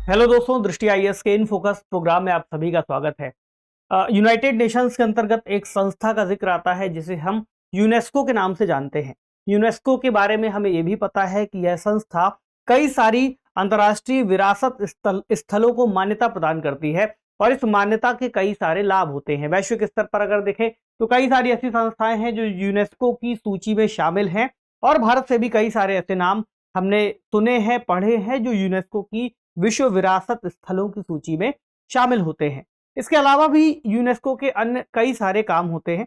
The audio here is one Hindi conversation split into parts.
हेलो दोस्तों, दृष्टि आईएएस के इन फोकस प्रोग्राम में आप सभी का स्वागत है। यूनाइटेड नेशंस के अंतर्गत एक संस्था का जिक्र आता है जिसे हम यूनेस्को के नाम से जानते हैं। यूनेस्को के बारे में हमें यह भी पता है कि यह संस्था कई सारी अंतर्राष्ट्रीय विरासत स्थलों को मान्यता प्रदान करती है और इस मान्यता के कई सारे लाभ होते हैं। वैश्विक स्तर पर अगर देखें तो कई सारी ऐसी संस्थाएं हैं जो यूनेस्को की सूची में शामिल हैं और भारत से भी कई सारे ऐसे नाम हमने सुने हैं, पढ़े हैं, जो यूनेस्को की विश्व विरासत स्थलों की सूची में शामिल होते हैं। इसके अलावा भी यूनेस्को के अन्य कई सारे काम होते हैं।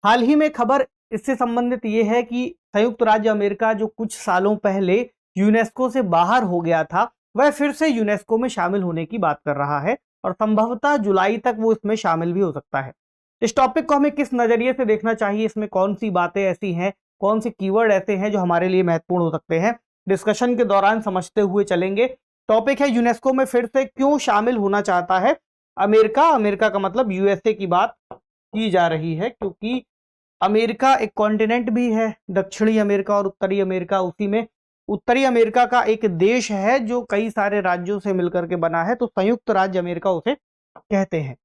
हाल ही में खबर इससे संबंधित ये है कि संयुक्त राज्य अमेरिका जो कुछ सालों पहले यूनेस्को से बाहर हो गया था, वह फिर से यूनेस्को में शामिल होने की बात कर रहा है और संभवतः जुलाई तक वो इसमें शामिल भी हो सकता है। इस टॉपिक को हमें किस नजरिए से देखना चाहिए, इसमें कौन सी बातें ऐसी हैं, कौन से कीवर्ड ऐसे हैं जो हमारे लिए महत्वपूर्ण हो सकते हैं, डिस्कशन के दौरान समझते हुए चलेंगे। टॉपिक है यूनेस्को में फिर से क्यों शामिल होना चाहता है अमेरिका। अमेरिका का मतलब यूएसए की बात की जा रही है, क्योंकि अमेरिका एक कॉन्टिनेंट भी है, दक्षिणी अमेरिका और उत्तरी अमेरिका। उसी में उत्तरी अमेरिका का एक देश है जो कई सारे राज्यों से मिलकर के बना है, तो संयुक्त राज्य अमेरिका उसे कहते हैं।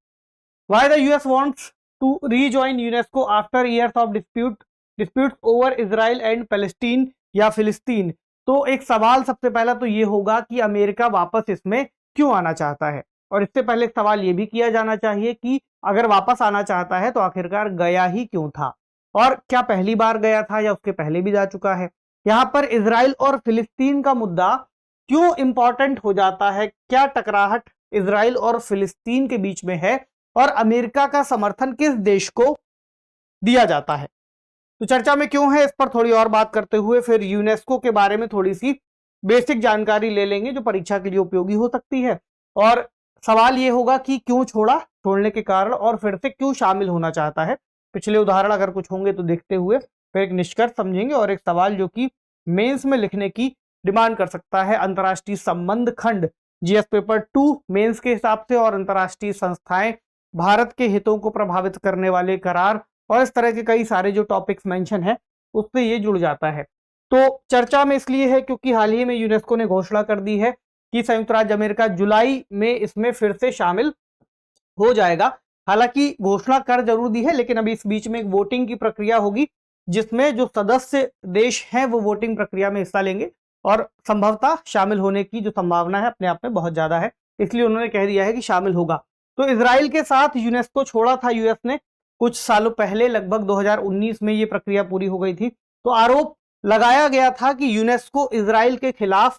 Why the US wants to rejoin UNESCO after years of disputes over Israel and Palestine या फिलिस्तीन। तो एक सवाल सबसे पहला तो ये होगा कि अमेरिका वापस इसमें क्यों आना चाहता है, और इससे पहले एक सवाल ये भी किया जाना चाहिए कि अगर वापस आना चाहता है तो आखिरकार गया ही क्यों था, और क्या पहली बार गया था या उसके पहले भी जा चुका है। यहाँ पर इजराइल और फिलिस्तीन का मुद्दा क्यों इंपॉर्टेंट हो जाता है, क्या टकराहट इजराइल और फिलिस्तीन के बीच में है और अमेरिका का समर्थन किस देश को दिया जाता है। तो चर्चा में क्यों है, इस पर थोड़ी और बात करते हुए फिर यूनेस्को के बारे में थोड़ी सी बेसिक जानकारी ले लेंगे जो परीक्षा के लिए उपयोगी हो सकती है। और सवाल ये होगा कि क्यों छोड़ा, छोड़ने के कारण, और फिर से क्यों शामिल होना चाहता है। पिछले उदाहरण अगर कुछ होंगे तो देखते हुए फिर एक निष्कर्ष समझेंगे और एक सवाल जो कि मेंस में लिखने की डिमांड कर सकता है। अंतर्राष्ट्रीय संबंध खंड जीएस पेपर 2 मेंस के हिसाब से, और अंतर्राष्ट्रीय संस्थाएं, भारत के हितों को प्रभावित करने वाले करार और इस तरह के कई सारे जो टॉपिक्स मेंशन है उससे ये जुड़ जाता है। तो चर्चा में इसलिए है क्योंकि हाल ही में यूनेस्को ने घोषणा कर दी है कि संयुक्त राज्य अमेरिका जुलाई में इसमें फिर से शामिल हो जाएगा। हालांकि घोषणा कर जरूर दी है, लेकिन अभी इस बीच में एक वोटिंग की प्रक्रिया होगी जिसमें जो सदस्य देश हैं वो वोटिंग प्रक्रिया में हिस्सा लेंगे और संभवतः शामिल होने की जो संभावना है अपने आप में बहुत ज्यादा है, इसलिए उन्होंने कह दिया है कि शामिल होगा। तो इजराइल के साथ यूनेस्को छोड़ा था यूएस ने कुछ सालों पहले, लगभग 2019 में ये प्रक्रिया पूरी हो गई थी। तो आरोप लगाया गया था कि यूनेस्को इजराइल के खिलाफ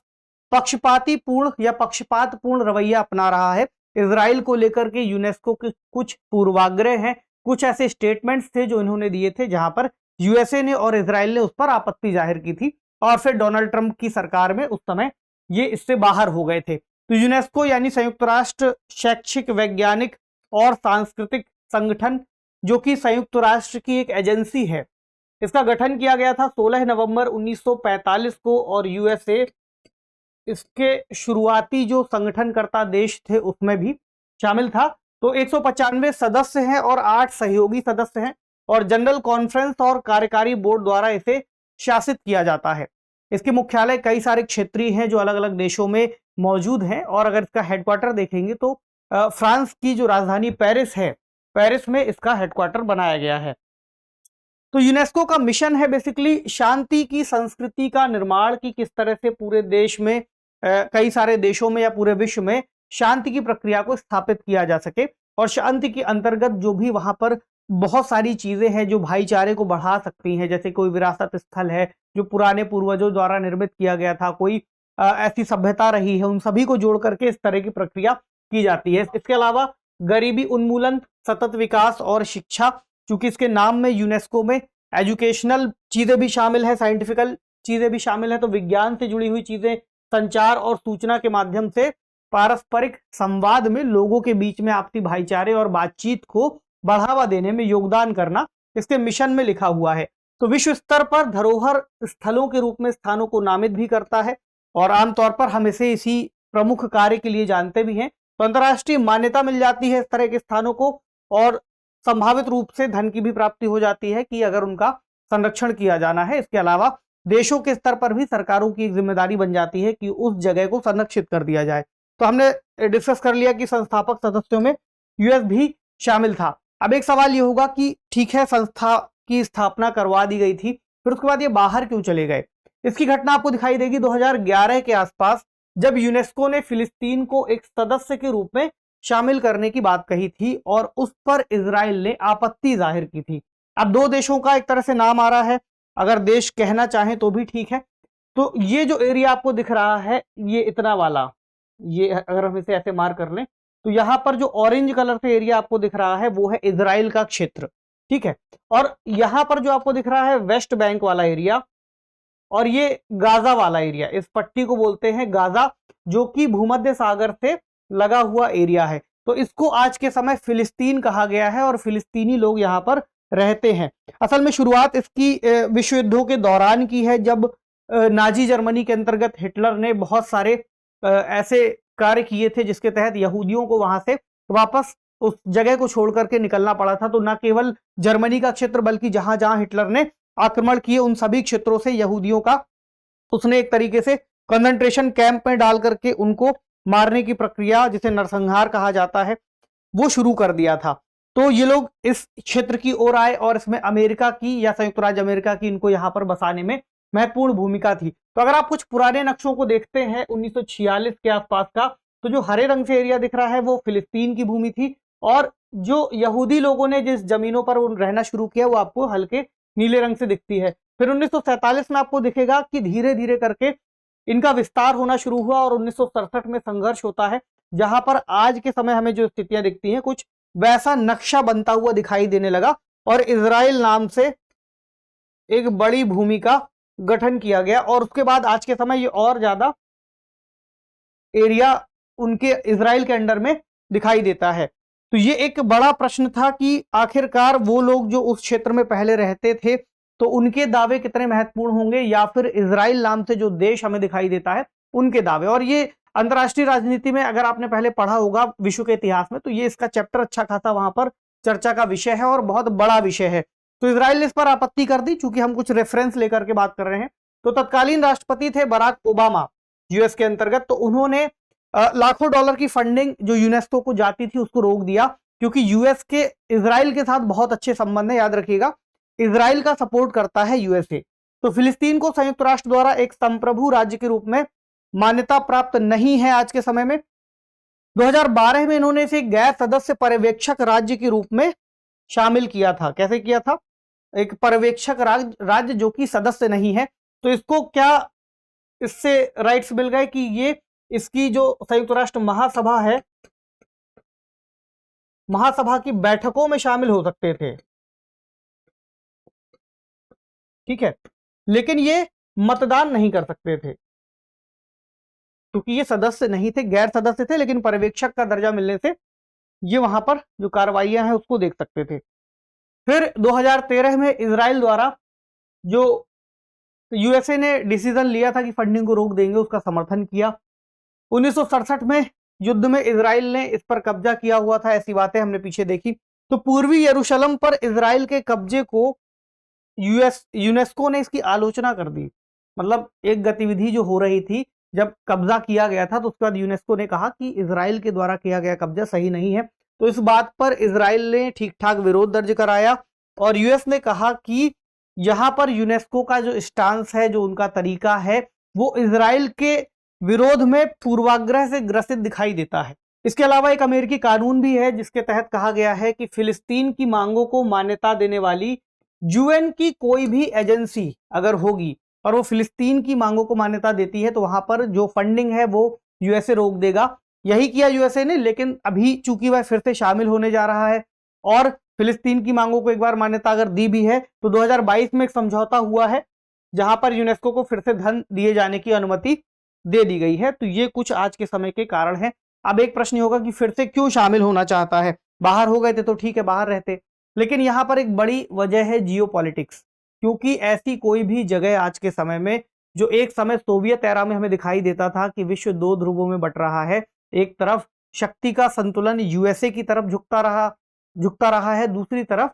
पक्षपातपूर्ण रवैया अपना रहा है। इजराइल को लेकर के यूनेस्को के कुछ पूर्वाग्रह हैं, कुछ ऐसे स्टेटमेंट्स थे जो इन्होंने दिए थे जहां पर यूएसए ने और इजराइल ने उस पर आपत्ति जाहिर की थी, और फिर डोनाल्ड ट्रंप की सरकार में उस समय ये इससे बाहर हो गए थे। तो यूनेस्को यानी संयुक्त राष्ट्र शैक्षिक, वैज्ञानिक और सांस्कृतिक संगठन, जो कि संयुक्त राष्ट्र की एक एजेंसी है, इसका गठन किया गया था 16 नवंबर 1945 को, और यूएसए इसके शुरुआती जो संगठनकर्ता देश थे उसमें भी शामिल था। तो 195 सदस्य हैं और 8 सहयोगी सदस्य हैं, और जनरल कॉन्फ्रेंस और कार्यकारी बोर्ड द्वारा इसे शासित किया जाता है। इसके मुख्यालय कई सारे क्षेत्रीय हैं जो अलग अलग देशों में मौजूद हैं, और अगर इसका हेडक्वार्टर देखेंगे तो फ्रांस की जो राजधानी पेरिस है, पेरिस में इसका हेडक्वार्टर बनाया गया है। तो यूनेस्को का मिशन है बेसिकली शांति की संस्कृति का निर्माण, की किस तरह से पूरे देश में, कई सारे देशों में या पूरे विश्व में शांति की प्रक्रिया को स्थापित किया जा सके, और शांति के अंतर्गत जो भी वहां पर बहुत सारी चीजें हैं जो भाईचारे को बढ़ा सकती हैं, जैसे कोई विरासत स्थल है जो पुराने पूर्वजों द्वारा निर्मित किया गया था, कोई ऐसी सभ्यता रही है, उन सभी को जोड़ करके इस तरह की प्रक्रिया की जाती है। इसके अलावा गरीबी उन्मूलन, सतत विकास और शिक्षा, चूंकि इसके नाम में यूनेस्को में एजुकेशनल चीजें भी शामिल है, साइंटिफिकल चीजें भी शामिल है, तो विज्ञान से जुड़ी हुई चीजें, संचार और सूचना के माध्यम से पारस्परिक संवाद में लोगों के बीच में आपसी भाईचारे और बातचीत को बढ़ावा देने में योगदान करना इसके मिशन में लिखा हुआ है। तो विश्व स्तर पर धरोहर स्थलों के रूप में स्थानों को नामित भी करता है, और आमतौर पर हम इसे इसी प्रमुख कार्य के लिए जानते भी हैं। तो अंतर्राष्ट्रीय मान्यता मिल जाती है इस तरह के स्थानों को, और संभावित रूप से धन की भी प्राप्ति हो जाती है कि अगर उनका संरक्षण किया जाना है। इसके अलावा देशों के स्तर पर भी सरकारों की एक जिम्मेदारी बन जाती है कि उस जगह को संरक्षित कर दिया जाए। तो हमने डिस्कस कर लिया कि संस्थापक सदस्यों में यूएस भी शामिल था। अब एक सवाल ये होगा कि ठीक है, संस्था की स्थापना करवा दी गई थी, फिर उसके बाद ये बाहर क्यों चले गए? इसकी घटना आपको दिखाई देगी 2011 के आसपास, जब यूनेस्को ने फिलिस्तीन को एक सदस्य के रूप में शामिल करने की बात कही थी और उस पर इजराइल ने आपत्ति जाहिर की थी। अब दो देशों का एक तरह से नाम आ रहा है, अगर देश कहना चाहें तो भी ठीक है। तो ये जो एरिया आपको दिख रहा है, ये इतना वाला, ये अगर हम इसे ऐसे मार्क कर लें तो यहां पर जो ऑरेंज कलर से एरिया आपको दिख रहा है वो है इजराइल का क्षेत्र, ठीक है। और यहां पर जो आपको दिख रहा है वेस्ट बैंक वाला एरिया, और ये गाजा वाला एरिया, इस पट्टी को बोलते हैं गाजा, जो कि भूमध्य सागर से लगा हुआ एरिया है। तो इसको आज के समय फिलिस्तीन कहा गया है और फिलिस्तीनी लोग यहाँ पर रहते हैं। असल में शुरुआत इसकी विश्व युद्धों के दौरान की है, जब नाजी जर्मनी के अंतर्गत हिटलर ने बहुत सारे ऐसे कार्य किए थे जिसके तहत यहूदियों को वहां से वापस उस जगह को छोड़ करके निकलना पड़ा था। तो न केवल जर्मनी का क्षेत्र बल्कि जहां जहां हिटलर ने आक्रमण किए उन सभी क्षेत्रों से यहूदियों का उसने एक तरीके से कंसंट्रेशन कैंप में डाल करके उनको मारने की प्रक्रिया, जिसे नरसंहार कहा जाता है, वो शुरू कर दिया था। तो ये लोग इस क्षेत्र की ओर आए और इसमें अमेरिका की या संयुक्त राज्य अमेरिका की इनको यहां पर बसाने में महत्वपूर्ण भूमिका थी। तो अगर आप कुछ पुराने नक्शों को देखते हैं 1946 के आसपास का, तो जो हरे रंग से एरिया दिख रहा है वो फिलिस्तीन की भूमि थी, और जो यहूदी लोगों ने जिस जमीनों पर रहना शुरू किया वो आपको हल्के नीले रंग से दिखती है। फिर 1947 में आपको दिखेगा कि धीरे धीरे करके इनका विस्तार होना शुरू हुआ और 1967 में संघर्ष होता है, जहां पर आज के समय हमें जो स्थितियां दिखती हैं कुछ वैसा नक्शा बनता हुआ दिखाई देने लगा और इजराइल नाम से एक बड़ी भूमि का गठन किया गया। और उसके बाद आज के समय ये और ज्यादा एरिया उनके इजराइल के अंडर में दिखाई देता है। तो ये एक बड़ा प्रश्न था कि आखिरकार वो लोग जो उस क्षेत्र में पहले रहते थे तो उनके दावे कितने महत्वपूर्ण होंगे, या फिर इजराइल नाम से जो देश हमें दिखाई देता है उनके दावे। और ये अंतर्राष्ट्रीय राजनीति में अगर आपने पहले पढ़ा होगा विश्व के इतिहास में, तो ये इसका चैप्टर अच्छा खासा वहां पर चर्चा का विषय है और बहुत बड़ा विषय है। तो इजराइल ने इस पर आपत्ति कर दी, चूंकि हम कुछ रेफरेंस लेकर के बात कर रहे हैं। तो तत्कालीन राष्ट्रपति थे बराक ओबामा यूएस के अंतर्गत, तो उन्होंने लाखों डॉलर की फंडिंग जो यूनेस्को को जाती थी उसको रोक दिया, क्योंकि यूएस के इजराइल के साथ बहुत अच्छे संबंध है। याद रखिएगा, इजराइल का सपोर्ट करता है यूएसए। तो फिलिस्तीन को संयुक्त राष्ट्र द्वारा एक संप्रभु राज्य के रूप में मान्यता प्राप्त नहीं है आज के समय में। 2012 में इन्होंने इसे गैर सदस्य पर्यवेक्षक राज्य के रूप में शामिल किया था। कैसे किया था? एक पर्यवेक्षक राज्य जो कि सदस्य नहीं है। तो इसको क्या इससे राइट्स मिल गए कि ये इसकी जो संयुक्त राष्ट्र महासभा है, महासभा की बैठकों में शामिल हो सकते थे, ठीक है, लेकिन ये मतदान नहीं कर सकते थे क्योंकि ये सदस्य नहीं थे, गैर सदस्य थे, लेकिन पर्यवेक्षक का दर्जा मिलने से ये वहां पर जो कार्रवाइयां हैं उसको देख सकते थे। फिर 2013 में इजराइल द्वारा जो यूएसए ने डिसीजन लिया था कि फंडिंग को रोक देंगे, उसका समर्थन किया। 1967 में युद्ध में इजराइल ने इस पर कब्जा किया हुआ था, ऐसी बातें हमने पीछे देखी। तो पूर्वी यरूशलेम पर इजराइल के कब्जे को यूनेस्को ने इसकी आलोचना कर दी। मतलब एक गतिविधि जो हो रही थी, जब कब्जा किया गया था, तो उसके बाद यूनेस्को ने कहा कि इजराइल के द्वारा किया गया कब्जा सही नहीं है। तो इस बात पर इजराइल ने ठीक ठाक विरोध दर्ज कराया और यूएस ने कहा कि यहां पर यूनेस्को का जो स्टांस है, जो उनका तरीका है, वो इजराइल के विरोध में पूर्वाग्रह से ग्रसित दिखाई देता है। इसके अलावा एक अमेरिकी कानून भी है जिसके तहत कहा गया है कि फिलिस्तीन की मांगों को मान्यता देने वाली यूएन की कोई भी एजेंसी अगर होगी और वो फिलिस्तीन की मांगों को मान्यता देती है, तो वहां पर जो फंडिंग है वो यूएसए रोक देगा। यही किया यूएसए ने, लेकिन अभी चूंकि वह फिर से शामिल होने जा रहा है और फिलिस्तीन की मांगों को एक बार मान्यता अगर दी भी है, तो 2022 में एक समझौता हुआ है जहां पर यूनेस्को को फिर से धन दिए जाने की अनुमति दे दी गई है। तो ये कुछ आज के समय के कारण है। अब एक प्रश्न होगा कि फिर से क्यों शामिल होना चाहता है? बाहर हो गए थे तो ठीक है, बाहर रहते, लेकिन यहां पर एक बड़ी वजह है जियोपॉलिटिक्स, क्योंकि ऐसी कोई भी जगह आज के समय में, जो एक समय सोवियत एरा में हमें दिखाई देता था कि विश्व दो ध्रुवों में बट रहा है, एक तरफ शक्ति का संतुलन यूएसए की तरफ झुकता रहा है, दूसरी तरफ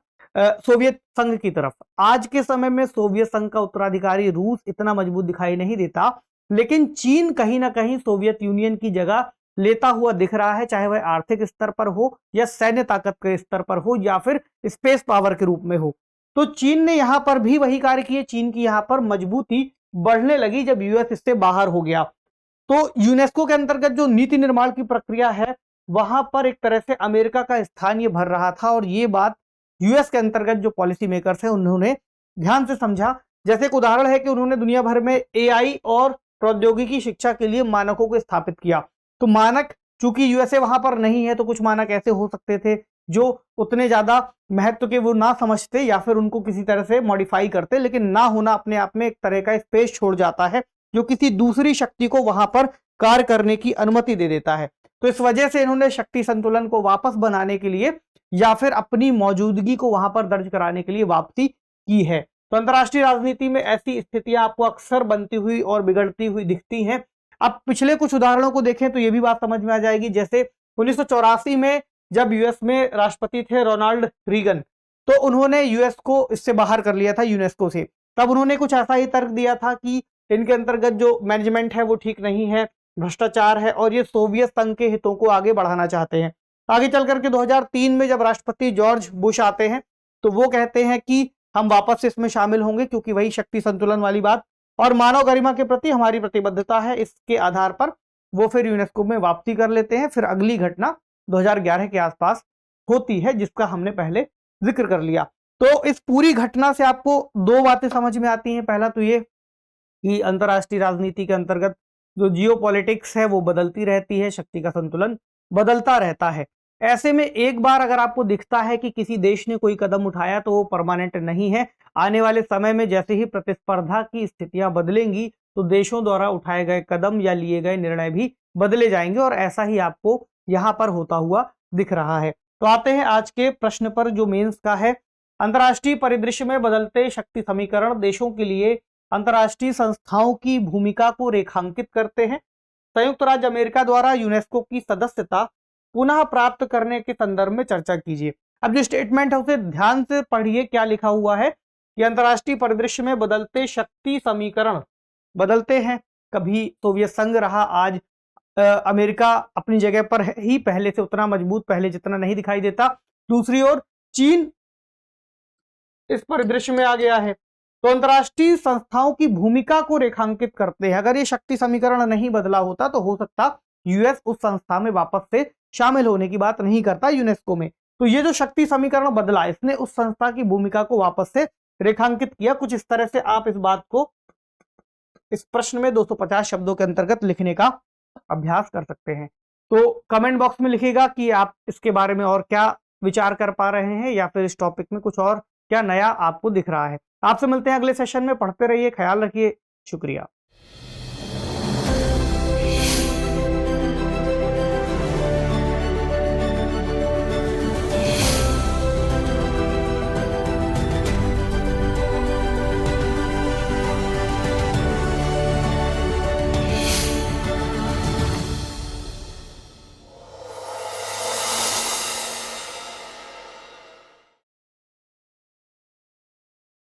सोवियत संघ की तरफ। आज के समय में सोवियत संघ का उत्तराधिकारी रूस इतना मजबूत दिखाई नहीं देता, लेकिन चीन कहीं ना कहीं सोवियत यूनियन की जगह लेता हुआ दिख रहा है, चाहे वह आर्थिक स्तर पर हो या सैन्य ताकत के स्तर पर हो या फिर स्पेस पावर के रूप में हो। तो चीन ने यहां पर भी वही कार्य किए। चीन की यहां पर मजबूती बढ़ने लगी जब यूएस इससे बाहर हो गया। तो यूनेस्को के अंतर्गत जो नीति निर्माण की प्रक्रिया है, वहां पर एक तरह से अमेरिका का स्थान ये भर रहा था, और ये बात यूएस के अंतर्गत जो पॉलिसी मेकर्स है उन्होंने ध्यान से समझा। जैसे एक उदाहरण है कि उन्होंने दुनिया भर में एआई और प्रौद्योगिकी शिक्षा के लिए मानकों को स्थापित किया। तो मानक, चूंकि यूएसए वहां पर नहीं है, तो कुछ मानक ऐसे हो सकते थे जो उतने ज्यादा महत्व के वो ना समझते या फिर उनको किसी तरह से मॉडिफाई करते, लेकिन ना होना अपने आप में एक तरह का स्पेस छोड़ जाता है जो किसी दूसरी शक्ति को वहां पर कार्य करने की अनुमति दे देता है। तो इस वजह से इन्होंने शक्ति संतुलन को वापस बनाने के लिए या फिर अपनी मौजूदगी को वहां पर दर्ज कराने के लिए वापसी की है। तो अंतर्राष्ट्रीय राजनीति में ऐसी स्थितियां आपको अक्सर बनती हुई और बिगड़ती हुई दिखती हैं। अब पिछले कुछ उदाहरणों को देखें तो यह भी बात समझ में आ जाएगी। जैसे 1984 में जब यूएस में राष्ट्रपति थे रोनाल्ड रीगन, तो उन्होंने यूएस को इससे बाहर कर लिया था, यूनेस्को से। तब उन्होंने कुछ ऐसा ही तर्क दिया था कि इनके अंतर्गत जो मैनेजमेंट है वो ठीक नहीं है, भ्रष्टाचार है, और ये सोवियत संघ के हितों को आगे बढ़ाना चाहते हैं। आगे चल करके 2003 में जब राष्ट्रपति जॉर्ज बुश आते हैं, तो वो कहते हैं कि हम वापस से इसमें शामिल होंगे, क्योंकि वही शक्ति संतुलन वाली बात और मानव गरिमा के प्रति हमारी प्रतिबद्धता है। इसके आधार पर वो फिर यूनेस्को में वापसी कर लेते हैं। फिर अगली घटना 2011 के आसपास होती है, जिसका हमने पहले जिक्र कर लिया। तो इस पूरी घटना से आपको दो बातें समझ में आती हैं। पहला तो ये कि अंतर्राष्ट्रीय राजनीति के अंतर्गत जो जियोपॉलिटिक्स है वो बदलती रहती है, शक्ति का संतुलन बदलता रहता है। ऐसे में एक बार अगर आपको दिखता है कि किसी देश ने कोई कदम उठाया तो वो परमानेंट नहीं है। आने वाले समय में जैसे ही प्रतिस्पर्धा की स्थितियां बदलेंगी, तो देशों द्वारा उठाए गए कदम या लिए गए निर्णय भी बदले जाएंगे, और ऐसा ही आपको यहां पर होता हुआ दिख रहा है। तो आते हैं आज के प्रश्न पर जो मेंस का है। अंतर्राष्ट्रीय परिदृश्य में बदलते शक्ति समीकरण देशों के लिए अंतर्राष्ट्रीय संस्थाओं की भूमिका को रेखांकित करते हैं। संयुक्त राज्य अमेरिका द्वारा यूनेस्को की सदस्यता पुनः प्राप्त करने के संदर्भ में चर्चा कीजिए। अब जो स्टेटमेंट है उसे ध्यान से पढ़िए, क्या लिखा हुआ है कि अंतर्राष्ट्रीय परिदृश्य में बदलते शक्ति समीकरण बदलते हैं। कभी सोवियत संघ रहा, आज अमेरिका अपनी जगह पर है ही, पहले से उतना मजबूत पहले जितना नहीं दिखाई देता। दूसरी ओर चीन इस परिदृश्य में आ गया है। तो अंतर्राष्ट्रीय संस्थाओं की भूमिका को रेखांकित करते हैं। अगर ये शक्ति समीकरण नहीं बदला होता तो हो सकता यूएस उस संस्था में वापस से शामिल होने की बात नहीं करता, यूनेस्को में। तो ये जो शक्ति समीकरण बदला, इसने उस संस्था की भूमिका को वापस से रेखांकित किया। कुछ इस तरह से आप इस बात को इस प्रश्न में 250 शब्दों के अंतर्गत लिखने का अभ्यास कर सकते हैं। तो कमेंट बॉक्स में लिखिएगा कि आप इसके बारे में और क्या विचार कर पा रहे हैं, या फिर इस टॉपिक में कुछ और क्या नया आपको दिख रहा है। आपसे मिलते हैं अगले सेशन में। पढ़ते रहिए, ख्याल रखिए, शुक्रिया।